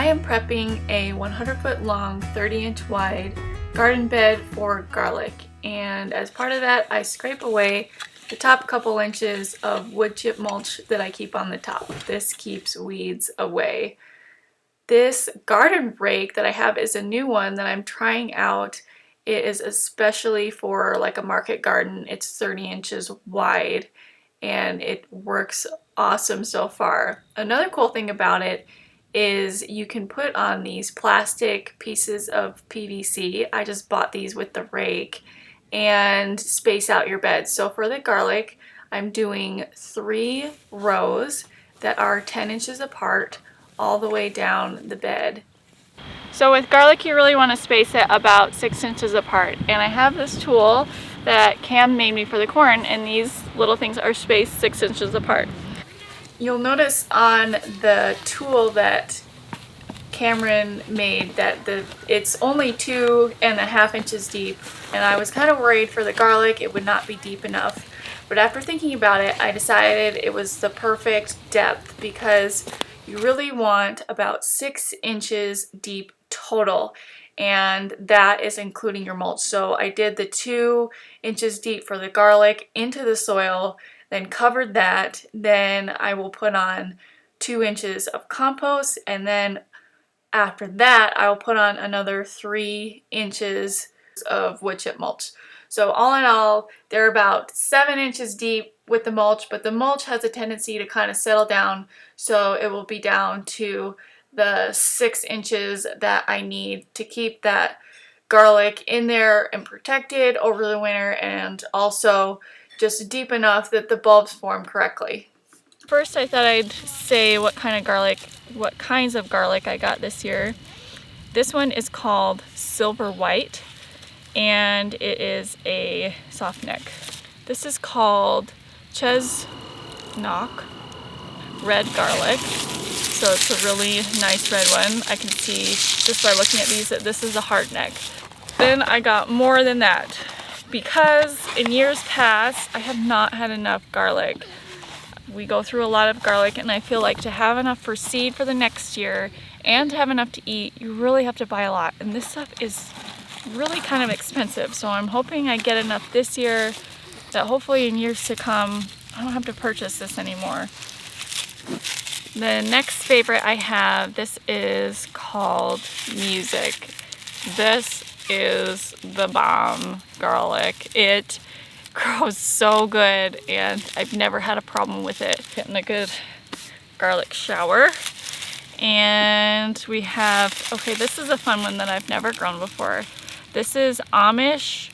am prepping a 100-foot long, 30-inch wide garden bed for garlic, and as part of that I scrape away the top couple inches of wood chip mulch that I keep on the top. This keeps weeds away. This garden rake that I have is a new one that I'm trying out. It is especially for like a market garden. It's 30 inches wide and it works awesome so far. Another cool thing about it is you can put on these plastic pieces of PVC. I just bought these with the rake, and space out your bed. So for the garlic, I'm doing 3 rows that are 10 inches apart all the way down the bed. So with garlic, you really want to space it about 6 inches apart. And I have this tool that Cam made me for the corn, and these little things are spaced 6 inches apart. You'll notice on the tool that Cameron made that it's only 2.5 inches deep, and I was kind of worried for the garlic it would not be deep enough. But after thinking about it, I decided it was the perfect depth, because you really want about 6 inches deep total, and that is including your mulch. So I did the 2 inches deep for the garlic into the soil, then covered that. Then I will put on 2 inches of compost, and then after that I will put on another 3 inches of wood chip mulch. So all in all, they're about 7 inches deep with the mulch, but the mulch has a tendency to kind of settle down, so it will be down to the 6 inches that I need to keep that garlic in there and protected over the winter, and also just deep enough that the bulbs form correctly. First, I thought I'd say what kinds of garlic I got this year. This one is called Silver White, and it is a soft neck. This is called Chestnut red garlic. So it's a really nice red one. I can see just by looking at these that this is a hard neck. Then I got more than that, because in years past I have not had enough garlic. We go through a lot of garlic, and I feel like to have enough for seed for the next year and to have enough to eat, you really have to buy a lot. And this stuff is really kind of expensive. So I'm hoping I get enough this year that hopefully in years to come I don't have to purchase this anymore. The next favorite I have, this is called Music. This is the bomb garlic. It grows so good, and I've never had a problem with it. Getting a good garlic shower. And we have, okay, this is a fun one that I've never grown before. This is Amish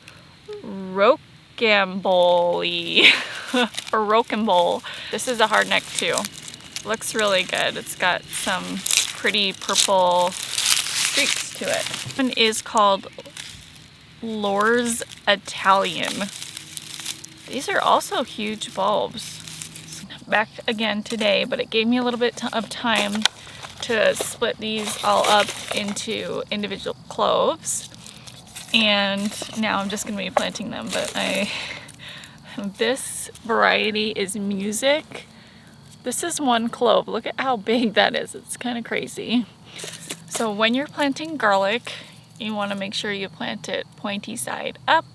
rocambole or rocambole. This is a hard neck too. Looks really good. It's got some pretty purple streaks to it. This one is called Lore's Italian. These are also huge bulbs. Back again today, but it gave me a little bit of time to split these all up into individual cloves, and now I'm just going to be planting them. But this variety is Music. This is 1 clove. Look at how big that is. It's kind of crazy. So when you're planting garlic, you want to make sure you plant it pointy side up,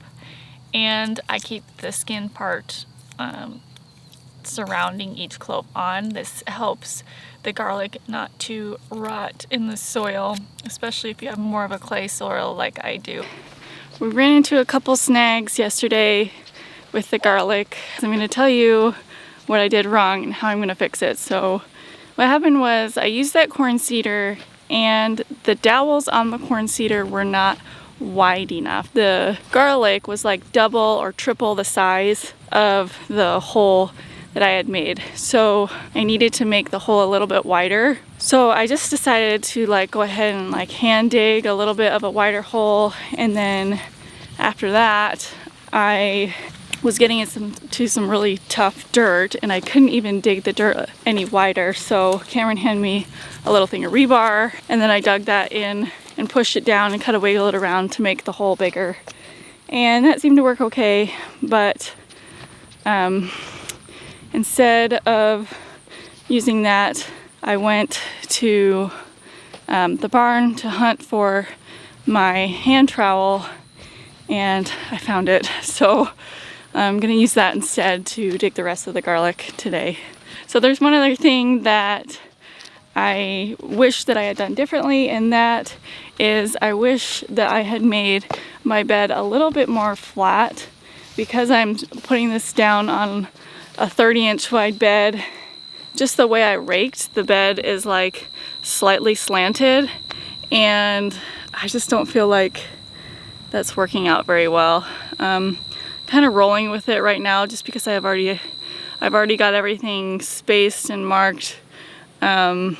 and I keep the skin part surrounding each clove on. This helps the garlic not to rot in the soil, especially if you have more of a clay soil like I do. We ran into a couple snags yesterday with the garlic. I'm going to tell you what I did wrong and how I'm going to fix it. So what happened was I used that corn seeder, and the dowels on the corn seeder were not wide enough. The garlic was like double or triple the size of the hole that I had made. So I needed to make the hole a little bit wider. So I just decided to go ahead and hand dig a little bit of a wider hole, and then after that I was getting into some really tough dirt, and I couldn't even dig the dirt any wider. So Cameron handed me a little thing of rebar, and then I dug that in and pushed it down and kind of wiggled it around to make the hole bigger. And that seemed to work okay, but instead of using that, I went to the barn to hunt for my hand trowel, and I found it. So I'm gonna use that instead to dig the rest of the garlic today. So there's one other thing that I wish that I had done differently, and that is I wish that I had made my bed a little bit more flat. Because I'm putting this down on a 30-inch wide bed, just the way I raked, the bed is like slightly slanted, and I just don't feel like that's working out very well. Kind of rolling with it right now just because I've already got everything spaced and marked. But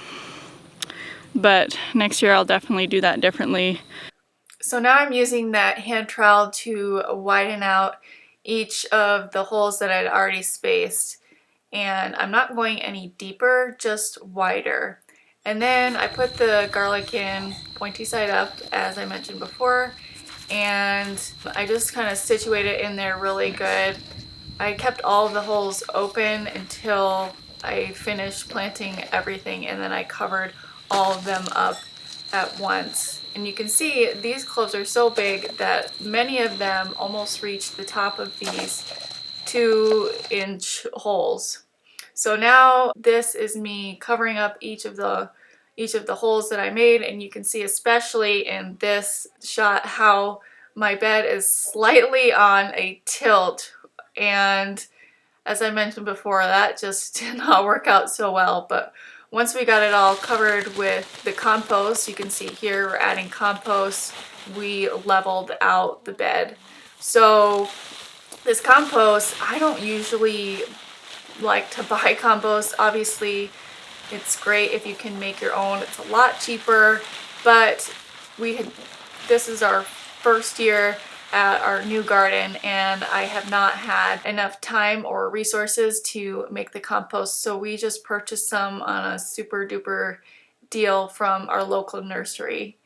next year I'll definitely do that differently. So now I'm using that hand trowel to widen out each of the holes that I'd already spaced, and I'm not going any deeper, just wider. And then I put the garlic in pointy side up, as I mentioned before, and I just kind of situate it in there really good. I kept all of the holes open until I finished planting everything, and then I covered all of them up at once. And you can see these cloves are so big that many of them almost reach the top of these 2-inch holes. So now this is me covering up each of the holes that I made, and you can see especially in this shot how my bed is slightly on a tilt, and as I mentioned before, that just did not work out so well. But once we got it all covered with the compost, you can see here we're adding compost, we leveled out the bed. So this compost, I don't usually like to buy compost. Obviously, it's great if you can make your own. It's a lot cheaper, but this is our first year at our new garden, and I have not had enough time or resources to make the compost, so we just purchased some on a super duper deal from our local nursery.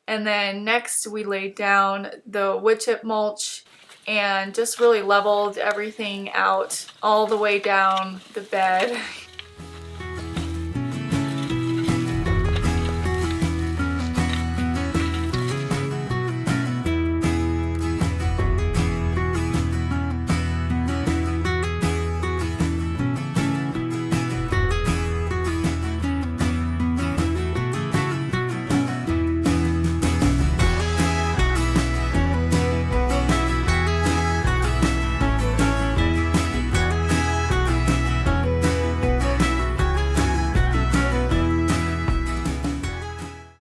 And then next we laid down the wood chip mulch and just really leveled everything out all the way down the bed.